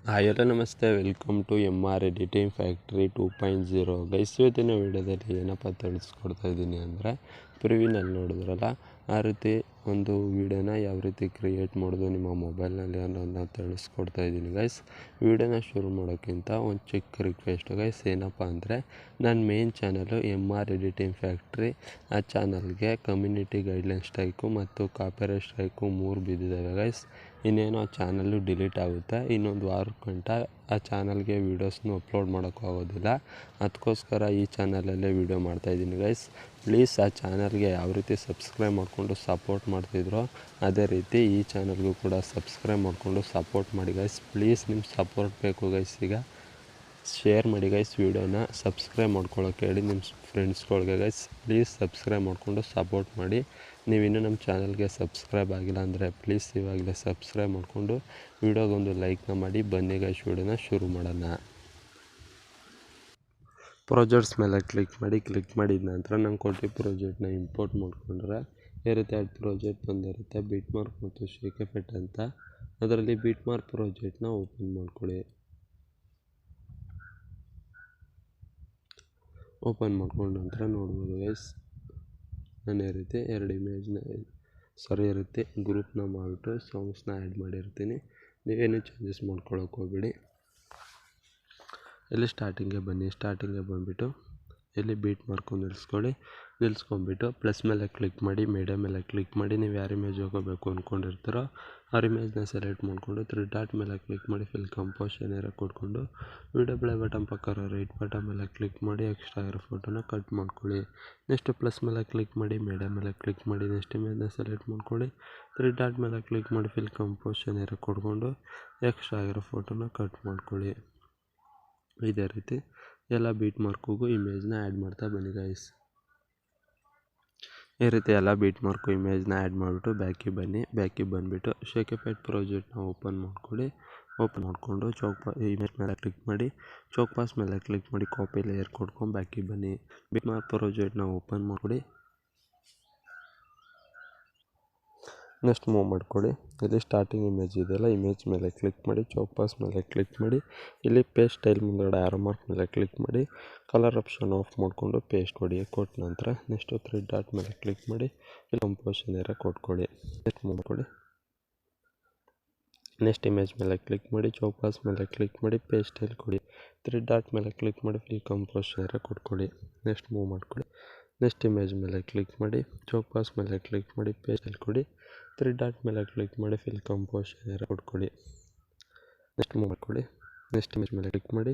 Hi hello ನಮಸ್ತೆ, welcome to MR editing factory 2.0. Guys, ಇವತ್ತಿನ ವೀಡಿಯೋದಲ್ಲಿ ಏನಪ್ಪ ತಿಳಿಸ್ಕೊಡ್ತಾ ಇದ್ದೀನಿ ಅಂದರೆ, ಪ್ರಿವ್ಯೂನಲ್ಲಿ ನೋಡಿದ್ರಲ್ಲ ಆ ರೀತಿ ಒಂದು ವೀಡಿಯೋನ ಯಾವ ರೀತಿ ಕ್ರಿಯೇಟ್ ಮಾಡೋದು ನಿಮ್ಮ ಮೊಬೈಲ್ನಲ್ಲಿ ಅನ್ನೋದನ್ನ ತಿಳಿಸ್ಕೊಡ್ತಾ ಇದ್ದೀನಿ. ಗೈಸ್, ವೀಡಿಯೋನ ಶುರು ಮಾಡೋಕ್ಕಿಂತ ಒಂದು ಚಿಕ್ಕ ರಿಕ್ವೆಸ್ಟ್ ಗೈಸ್. ಏನಪ್ಪ ಅಂದರೆ, ನನ್ನ main channel MR editing factory, ಆ ಚಾನಲ್ಗೆ ಕಮ್ಯುನಿಟಿ ಗೈಡ್ಲೈನ್ ಸ್ಟ್ರೈಕು ಮತ್ತು ಕಾಪಿರೈಟ್ ಸ್ಟ್ರೈಕು 3 ಬಿದ್ದಿದ್ದಾವೆ ಗೈಸ್. ಇನ್ನೇನು ಆ ಚಾನಲ್ಲು ಡಿಲೀಟ್ ಆಗುತ್ತೆ. ಇನ್ನೊಂದು ವಾರ ಗಂಟ ಆ ಚಾನಲ್ಗೆ ವೀಡಿಯೋಸ್ನು ಅಪ್ಲೋಡ್ ಮಾಡೋಕ್ಕಾಗೋದಿಲ್ಲ. ಅದಕ್ಕೋಸ್ಕರ ಈ ಚಾನಲಲ್ಲೇ ವೀಡಿಯೋ ಮಾಡ್ತಾಯಿದ್ದೀನಿ ಗೈಸ್. ಪ್ಲೀಸ್ ಆ ಚಾನಲ್ಗೆ ಯಾವ ರೀತಿ ಸಬ್ಸ್ಕ್ರೈಬ್ ಮಾಡಿಕೊಂಡು ಸಪೋರ್ಟ್ ಮಾಡ್ತಿದ್ರೋ ಅದೇ ರೀತಿ ಈ ಚಾನಲ್ಗೂ ಕೂಡ ಸಬ್ಸ್ಕ್ರೈಬ್ ಮಾಡಿಕೊಂಡು ಸಪೋರ್ಟ್ ಮಾಡಿ ಗೈಸ್. ಪ್ಲೀಸ್ ನಿಮ್ಮ ಸಪೋರ್ಟ್ ಬೇಕು ಗೈಸ್. ಈಗ ಶೇರ್ ಮಾಡಿ ಗೈಸ್ ವೀಡಿಯೋನ, ಸಬ್ಸ್ಕ್ರೈಬ್ ಮಾಡ್ಕೊಳ್ಳೋಕೆ ಹೇಳಿ ನಿಮ್ಮ ಫ್ರೆಂಡ್ಸ್ಗಳಿಗೆ ಗೈಸ್. ಪ್ಲೀಸ್ ಸಬ್ಸ್ಕ್ರೈಬ್ ಮಾಡಿಕೊಂಡು ಸಪೋರ್ಟ್ ಮಾಡಿ. ನೀವಿನ್ನೂ ನಮ್ಮ ಚಾನಲ್ಗೆ ಸಬ್ಸ್ಕ್ರೈಬ್ ಆಗಿಲ್ಲ ಅಂದರೆ ಪ್ಲೀಸ್ ಇವಾಗಲೇ ಸಬ್ಸ್ಕ್ರೈಬ್ ಮಾಡಿಕೊಂಡು ವೀಡಿಯೋಗೊಂದು ಲೈಕ್ನ ಮಾಡಿ. ಬನ್ನಿ ಗೈಸ್, ವೀಡಿಯೋನ ಶುರು ಮಾಡೋಣ. ಪ್ರಾಜೆಕ್ಟ್ಸ್ ಮೇಲೆ ಕ್ಲಿಕ್ ಮಾಡಿದ ನಂತರ ನಾನು ಕೊಟ್ಟಿದ್ದ ಪ್ರಾಜೆಕ್ಟ್ನ ಇಂಪೋರ್ಟ್ ಮಾಡ್ಕೊಂಡ್ರೆ ಇರುತ್ತೆ. ಅದು ಪ್ರಾಜೆಕ್ಟ್ ಬಂದಿರುತ್ತೆ ಬಿಟ್ ಮಾರ್ಕ್ ಮತ್ತು ಶೇಕ್ ಎಫೆಕ್ಟ್ ಅಂತ. ಅದರಲ್ಲಿ ಬಿಟ್ ಮಾರ್ಕ್ ಪ್ರಾಜೆಕ್ಟ್ನ ಓಪನ್ ಮಾಡ್ಕೊಳ್ಳಿ. ಓಪನ್ ಮಾಡ್ಕೊಂಡ ನಂತರ ನೋಡ್ಬೋದು ಗೈಸ್, ನಾನು ಈ ರೀತಿ ಇರುತ್ತೆ ಗ್ರೂಪ್ನ ಮಾಡಿಬಿಟ್ಟು ಸಾಂಗ್ಸ್ನ ಆ್ಯಡ್ ಮಾಡಿರ್ತೀನಿ. ನೀವೇನು ಚೇಂಜಸ್ ಮಾಡ್ಕೊಳ್ಳೋಕೆ ಹೋಗ್ಬೇಡಿ. ಇಲ್ಲಿ ಸ್ಟಾರ್ಟಿಂಗ್ಗೆ ಬಂದುಬಿಟ್ಟು ಇಲ್ಲಿ ಬೀಟ್ ಮಾರ್ಕು ನಿಲ್ಲಿಸ್ಕೊಂಬಿಟ್ಟು ಪ್ಲಸ್ ಮೇಲೆ ಕ್ಲಿಕ್ ಮಾಡಿ, ಮೀಡಿಯಾ ಮೇಲೆ ಕ್ಲಿಕ್ ಮಾಡಿ. ನೀವು ಯಾರು ಇಮೇಜ್ ಹೋಗಬೇಕು ಅಂದ್ಕೊಂಡಿರ್ತೀರೋ ಅವ್ರ ಇಮೇಜ್ನ ಸೆಲೆಕ್ಟ್ ಮಾಡಿಕೊಂಡು 3 ಡಾಟ್ ಮೇಲೆ ಕ್ಲಿಕ್ ಮಾಡಿ, ಫಿಲ್ ಕಂಪೋಸಿಷನ್ ಏರಿಯಾ ಕೊಟ್ಕೊಂಡು ವಿಡಿಯೋ ಪ್ಲೇ ಬಟನ್ ಪಕ್ಕ ರೈಟ್ ಬಟನ್ ಮೇಲೆ ಕ್ಲಿಕ್ ಮಾಡಿ ಎಕ್ಸ್ಟ್ರಾ ಆಗಿರೋ ಫೋಟೋನ ಕಟ್ ಮಾಡ್ಕೊಳ್ಳಿ. ನೆಕ್ಸ್ಟ್ ಪ್ಲಸ್ ಮೇಲೆ ಕ್ಲಿಕ್ ಮಾಡಿ, ಮೀಡಿಯಾ ಮೇಲೆ ಕ್ಲಿಕ್ ಮಾಡಿ, ನೆಕ್ಸ್ಟ್ ಇಮೇಜ್ನ ಸೆಲೆಕ್ಟ್ ಮಾಡ್ಕೊಳ್ಳಿ, 3 ಡಾಟ್ ಮೇಲೆ ಕ್ಲಿಕ್ ಮಾಡಿ, ಫಿಲ್ ಕಂಪೋಸಿಷನ್ ಏರಿಯಾ ಕೊಟ್ಕೊಂಡು ಎಕ್ಸ್ಟ್ರಾ ಆಗಿರೋ ಫೋಟೋನ ಕಟ್ ಮಾಡ್ಕೊಳ್ಳಿ. ಇದೇ ರೀತಿ ಎಲ್ಲ ಬೀಟ್ ಮಾರ್ಕಿಗೂ ಇಮೇಜ್ನ ಆ್ಯಡ್ ಮಾಡ್ತಾ ಬನ್ನಿ ಗೈಸ್. ಈ ರೀತಿ ಎಲ್ಲ ಬೀಟ್ ಮಾರ್ಕು ಇಮೇಜ್ನ ಆ್ಯಡ್ ಮಾಡಿಬಿಟ್ಟು ಬ್ಯಾಕಿಗೆ ಬಂದುಬಿಟ್ಟು ಶೇಕ್ ಎಫೆಕ್ಟ್ ಪ್ರಾಜೆಕ್ಟ್ನ ಓಪನ್ ಮಾಡಿಕೊಂಡು ಇಮೇಜ್ ಮೇಲೆ ಕ್ಲಿಕ್ ಮಾಡಿ, ಚೋಕ್ ಪಾಸ್ ಮೇಲೆ ಕ್ಲಿಕ್ ಮಾಡಿ, ಕಾಪಿ ಲೇಯರ್ ಕೊಡ್ಕೊಂಡು ಬ್ಯಾಕಿಗೆ ಬನ್ನಿ. ಬೀಟ್ ಮಾರ್ಕ್ ಪ್ರಾಜೆಕ್ಟ್ನ ಓಪನ್ ಮಾಡಿಕೊಡಿ. ನೆಕ್ಸ್ಟ್ ಮೂವ್ ಮಾಡ್ಕೊಳ್ಳಿ. ಇಲ್ಲಿ ಸ್ಟಾರ್ಟಿಂಗ್ ಇಮೇಜ್ ಇದೆಯಲ್ಲ, ಇಮೇಜ್ ಮೇಲೆ ಕ್ಲಿಕ್ ಮಾಡಿ, ಚೋಕ್ ಪಾಸ್ ಮೇಲೆ ಕ್ಲಿಕ್ ಮಾಡಿ, ಇಲ್ಲಿ ಪೇಸ್ಟ್ ಸ್ಟೈಲ್ ಮುಂದಗಡೆ ಆರೋ ಮಾರ್ಕ್ ಮೇಲೆ ಕ್ಲಿಕ್ ಮಾಡಿ, ಕಲರ್ ಆಪ್ಷನ್ ಆಫ್ ಮಾಡಿಕೊಂಡು ಪೇಸ್ಟ್ ಕೊಟ್ಟ ನಂತರ ನೆಕ್ಸ್ಟು 3 ಡಾಟ್ ಮೇಲೆ ಕ್ಲಿಕ್ ಮಾಡಿ, ಇಲ್ಲಿ ಕಂಪೋಸಿಷನ್ ಏರಿಯಾ ಕೊಟ್ಕೊಳ್ಳಿ. ನೆಕ್ಸ್ಟ್ ಮೂವ್ ಮಾಡ್ಕೊಳ್ಳಿ. ನೆಕ್ಸ್ಟ್ ಇಮೇಜ್ ಮೇಲೆ ಕ್ಲಿಕ್ ಮಾಡಿ, ಚೋಕ್ ಪಾಸ್ ಮೇಲೆ ಕ್ಲಿಕ್ ಮಾಡಿ, ಪೇಸ್ಟ್ ಸ್ಟೈಲ್ ಕೊಡಿ. 3 ಡಾಟ್ ಮೇಲೆ ಕ್ಲಿಕ್ ಮಾಡಿ, ಫಿಲ್ ಕಂಪೋಸಿಷನ್ ಏರಿಯಾ ಕೊಟ್ಕೊಳ್ಳಿ. ನೆಕ್ಸ್ಟ್ ಮೂವ್ ಮಾಡ್ಕೊಳ್ಳಿ. ನೆಕ್ಸ್ಟ್ ಇಮೇಜ್ ಮೇಲೆ ಕ್ಲಿಕ್ ಮಾಡಿ, ಚೋಕ್ ಪಾಸ್ ಮೇಲೆ ಕ್ಲಿಕ್ ಮಾಡಿ, ಪೇಸ್ಟ್ ಸ್ಟೈಲ್ ಕೊಡಿ. 3 ಡಾಟ್ ಮೇಲೆ ಕ್ಲಿಕ್ ಮಾಡಿ, ಫಿಲ್ ಕಂಪೋಸಿಷನ್ ಏರಿಯಾ ಕೊಟ್ಕೊಳ್ಳಿ. ನೆಕ್ಸ್ಟ್ ಮೂವ್ ಮಾಡ್ಕೊಳ್ಳಿ. ನೆಕ್ಸ್ಟ್ ಇಮೇಜ್ ಮೇಲೆ ಕ್ಲಿಕ್ ಮಾಡಿ,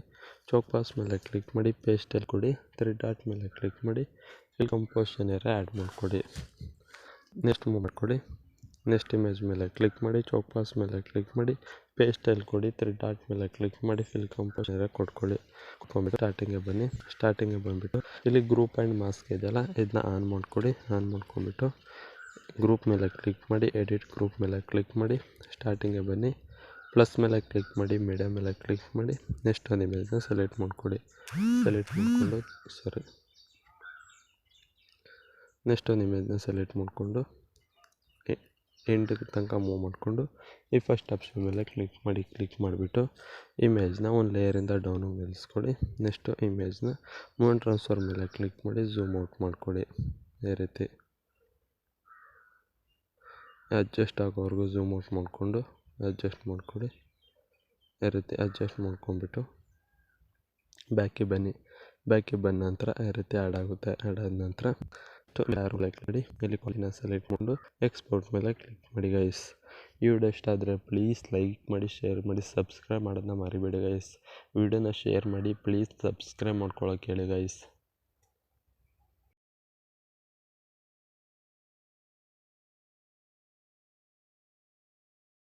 ಚೋಕ್ ಪಾಸ್ ಮೇಲೆ ಕ್ಲಿಕ್ ಮಾಡಿ, ಪೇಸ್ಟ್ ಸ್ಟೈಲ್ ಕೊಡಿ. 3 ಡಾಟ್ ಮೇಲೆ ಕ್ಲಿಕ್ ಮಾಡಿ, ಫಿಲ್ ಕಂಪೋಸಿಷನ್ ಏರಿಯಾ ಆ್ಯಡ್ ಮಾಡಿಕೊಡಿ. ನೆಕ್ಸ್ಟ್ ಮೂವ್ ಮಾಡ್ಕೊಳ್ಳಿ. ನೆಕ್ಸ್ಟ್ ಇಮೇಜ್ ಮೇಲೆ ಕ್ಲಿಕ್ ಮಾಡಿ, ಚೋಕ್ ಪಾಸ್ ಮೇಲೆ ಕ್ಲಿಕ್ ಮಾಡಿ, ಪೇಸ್ಟ್ ಸ್ಟೈಲ್ ಕೊಡಿ. 3 ಡಾಟ್ ಮೇಲೆ ಕ್ಲಿಕ್ ಮಾಡಿ, ಫಿಲ್ ಕಂಪೋಸಿಷನ್ ಏರಿಯಾ ಕೊಟ್ಕೊಂಡ್ಬಿಟ್ಟು ಸ್ಟಾರ್ಟಿಂಗ್ಗೆ ಬಂದುಬಿಟ್ಟು ಇಲ್ಲಿ ಗ್ರೂಪ್ ಆ್ಯಂಡ್ ಮಾಸ್ಕ್ ಇದೆಯಲ್ಲ, ಇದನ್ನ ಆನ್ ಮಾಡ್ಕೊಂಡ್ಬಿಟ್ಟು ಗ್ರೂಪ್ ಮೇಲೆ ಕ್ಲಿಕ್ ಮಾಡಿ, ಎಡಿಟ್ ಗ್ರೂಪ್ ಮೇಲೆ ಕ್ಲಿಕ್ ಮಾಡಿ, ಸ್ಟಾರ್ಟಿಂಗ್ಗೆ ಬನ್ನಿ, ಪ್ಲಸ್ ಮೇಲೆ ಕ್ಲಿಕ್ ಮಾಡಿ, ಮೀಡಿಯಾ ಮೇಲೆ ಕ್ಲಿಕ್ ಮಾಡಿ, ನೆಕ್ಸ್ಟ್ ಒಂದು ಇಮೇಜ್ನ ಸೆಲೆಕ್ಟ್ ಮಾಡಿಕೊಂಡು ಎಂಡ್ ತನಕ ಮೂವ್ ಮಾಡಿಕೊಂಡು ಈ ಫಸ್ಟ್ ಆಪ್ಷನ್ ಮೇಲೆ ಕ್ಲಿಕ್ ಮಾಡಿಬಿಟ್ಟು ಇಮೇಜ್ನ ಒಂದು ಲೇಯರಿಂದ ಡೌನಿಗೆ ನಿಲ್ಲಿಸ್ಕೊಳ್ಳಿ. ನೆಕ್ಸ್ಟು ಇಮೇಜ್ನ ಮೂವ್ ಟ್ರಾನ್ಸ್ಫರ್ ಮೇಲೆ ಕ್ಲಿಕ್ ಮಾಡಿ ಝೂಮ್ ಔಟ್ ಮಾಡಿಕೊಡಿ. ಈ ರೀತಿ ಅಡ್ಜಸ್ಟ್ ಆಗೋವರೆಗೂ ಝೂಮ್ ಔಟ್ ಮಾಡಿಕೊಂಡು ಅಡ್ಜಸ್ಟ್ ಮಾಡಿಕೊಡಿ. ಈ ರೀತಿ ಅಡ್ಜಸ್ಟ್ ಮಾಡ್ಕೊಂಡ್ಬಿಟ್ಟು ಬ್ಯಾಕಿಗೆ ಬಂದ ನಂತರ ಈ ರೀತಿ ಆ್ಯಡ್ ಆದ ನಂತರ ಯಾರು ಲೈಕ್ ಮಾಡಿ, ಇಲ್ಲಿ ಕಾಲಿನ ಸೆಲೆಕ್ಟ್ ಮಾಡಿ ಎಕ್ಸ್ಪೋರ್ಟ್ ಮೇಲೆ ಕ್ಲಿಕ್ ಮಾಡಿ ಗೈಸ್. ಈ ವಿಡಿಯೋ ಇಷ್ಟ ಆದರೆ ಪ್ಲೀಸ್ ಲೈಕ್ ಮಾಡಿ, ಶೇರ್ ಮಾಡಿ, ಸಬ್ಸ್ಕ್ರೈಬ್ ಮಾಡೋದನ್ನ ಮರಿಬೇಡಿ ಗೈಸ್. ವಿಡಿಯೋನ ಶೇರ್ ಮಾಡಿ, ಪ್ಲೀಸ್ ಸಬ್ಸ್ಕ್ರೈಬ್ ಮಾಡ್ಕೊಳ್ಳೋಕೆ ಹೇಳಿ ಗೈಸ್.